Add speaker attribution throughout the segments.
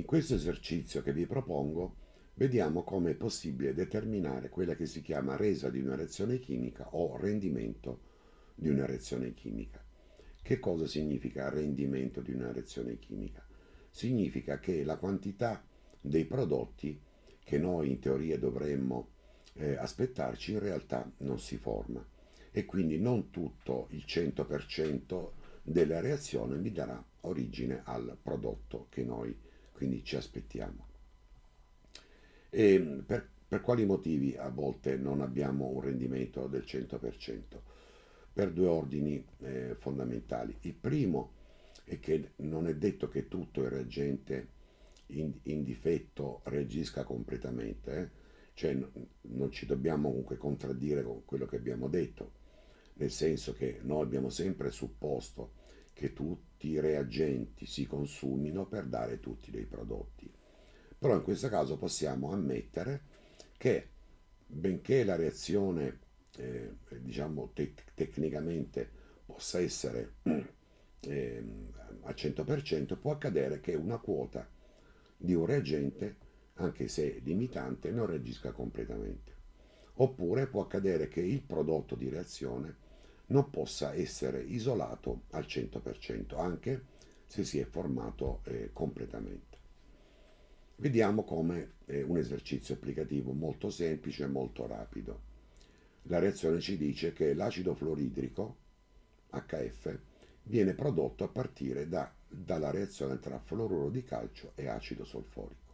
Speaker 1: questo esercizio che vi propongo vediamo come è possibile determinare quella che si chiama resa di una reazione chimica o rendimento di una reazione chimica. Che cosa significa rendimento di una reazione chimica? Significa che la quantità dei prodotti che noi in teoria dovremmo aspettarci in realtà non si forma e quindi non tutto il 100% della reazione mi darà origine al prodotto che noi quindi ci aspettiamo. E per quali motivi a volte non abbiamo un rendimento del 100%? Per due ordini fondamentali. Il primo è che non è detto che tutto il reagente in difetto reagisca completamente, cioè non ci dobbiamo comunque contraddire con quello che abbiamo detto, nel senso che noi abbiamo sempre supposto che tutti i reagenti si consumino per dare tutti dei prodotti. Però in questo caso possiamo ammettere che benché la reazione diciamo tecnicamente possa essere eh, al 100%, può accadere che una quota di un reagente, anche se limitante, non reagisca completamente. Oppure può accadere che il prodotto di reazione non possa essere isolato al 100%, anche se si è formato completamente. Vediamo come un esercizio applicativo molto semplice e molto rapido. La reazione ci dice che l'acido fluoridrico, HF, viene prodotto a partire dalla reazione tra fluoruro di calcio e acido solforico.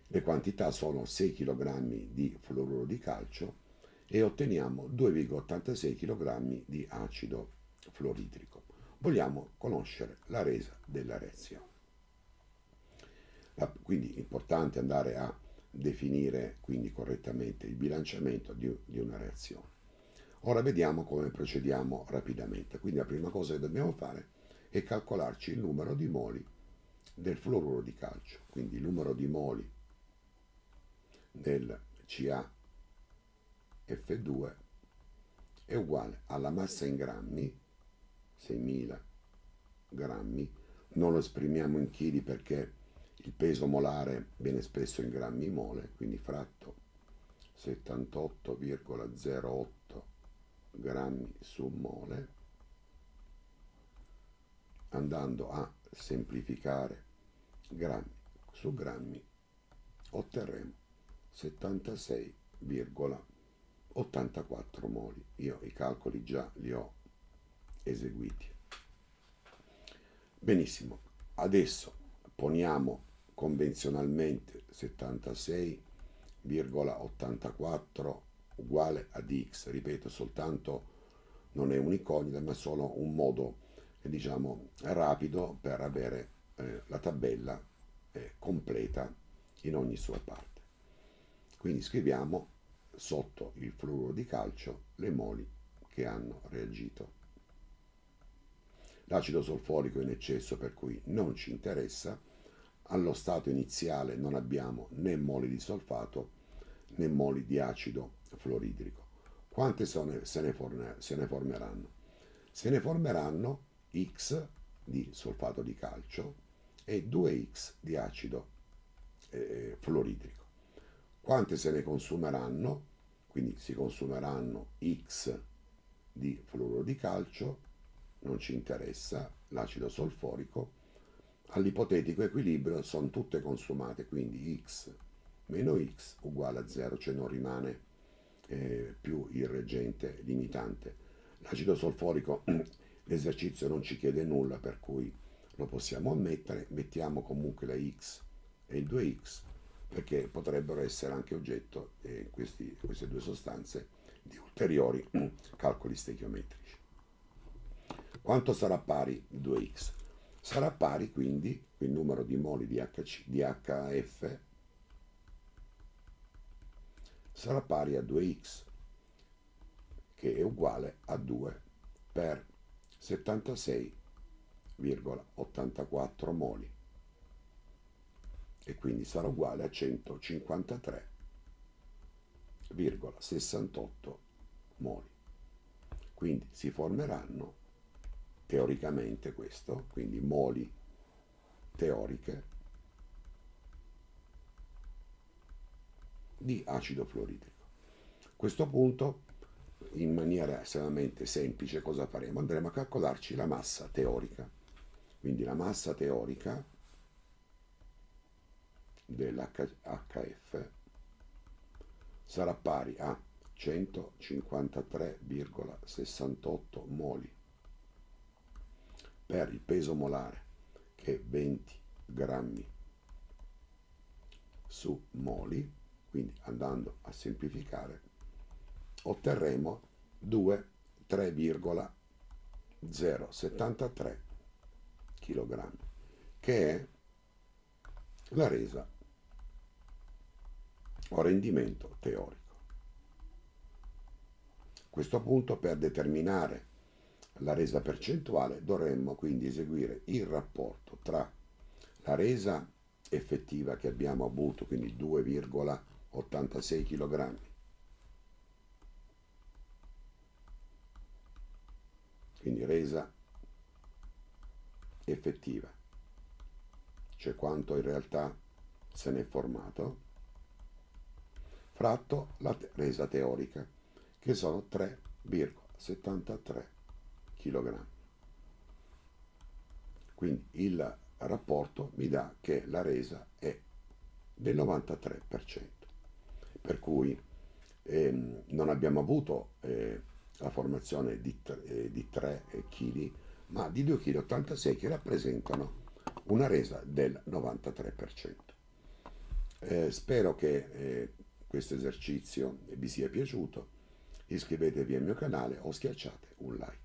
Speaker 1: Le quantità sono 6 kg di fluoruro di calcio e otteniamo 2,86 kg di acido fluoridrico. Vogliamo conoscere la resa della reazione. Quindi è importante andare a definire quindi correttamente il bilanciamento di una reazione. Ora vediamo come procediamo rapidamente. Quindi la prima cosa che dobbiamo fare è calcolarci il numero di moli del fluoruro di calcio. Quindi il numero di moli del CaF2 è uguale alla massa in grammi, 6.000 grammi, non lo esprimiamo in chili perché il peso molare viene spesso in grammi mole, quindi fratto 78,08 grammi su mole, andando a semplificare grammi su grammi otterremo 76,84 moli. Io i calcoli già li ho eseguiti. Benissimo, adesso poniamo convenzionalmente 76,84 uguale ad x, ripeto, soltanto non è un'incognita ma solo un modo diciamo rapido per avere la tabella completa in ogni sua parte. Quindi scriviamo sotto il fluoruro di calcio le moli che hanno reagito. L'acido solforico è in eccesso per cui non ci interessa, allo stato iniziale non abbiamo né moli di solfato né moli di acido fluoridrico. Quante se ne formeranno? Se ne formeranno X di solfato di calcio e 2X di acido fluoridrico. Quante se ne consumeranno? Quindi si consumeranno X di fluoruro di calcio, non ci interessa, l'acido solforico, all'ipotetico equilibrio sono tutte consumate, quindi x meno x uguale a 0, cioè non rimane più il reagente limitante. L'acido solforico, l'esercizio non ci chiede nulla, per cui lo possiamo ammettere, mettiamo comunque la x e il 2x, perché potrebbero essere anche oggetto, queste due sostanze, di ulteriori calcoli stechiometrici. Quanto sarà pari 2x? Sarà pari quindi il numero di moli di HF sarà pari a 2x, che è uguale a 2 per 76,84 moli, e quindi sarà uguale a 153,68 moli. Quindi si formeranno teoricamente questo, quindi moli teoriche di acido fluoridrico. A questo punto, in maniera estremamente semplice, cosa faremo? Andremo a calcolarci la massa teorica. Quindi la massa teorica dell'HF sarà pari a 153,68 moli per il peso molare, che è 20 grammi su moli, quindi andando a semplificare otterremo 3,073 kg, che è la resa o rendimento teorico. A questo punto, per determinare la resa percentuale, dovremmo quindi eseguire il rapporto tra la resa effettiva che abbiamo avuto, quindi 2,86 kg, quindi resa effettiva, cioè quanto in realtà se n'è formato, fratto la resa teorica, che sono 3,73 kg. Quindi il rapporto mi dà che la resa è del 93%, per cui non abbiamo avuto la formazione di 3 kg, ma di 2,86 kg, che rappresentano una resa del 93%. Spero che questo esercizio vi sia piaciuto. Iscrivetevi al mio canale o schiacciate un like.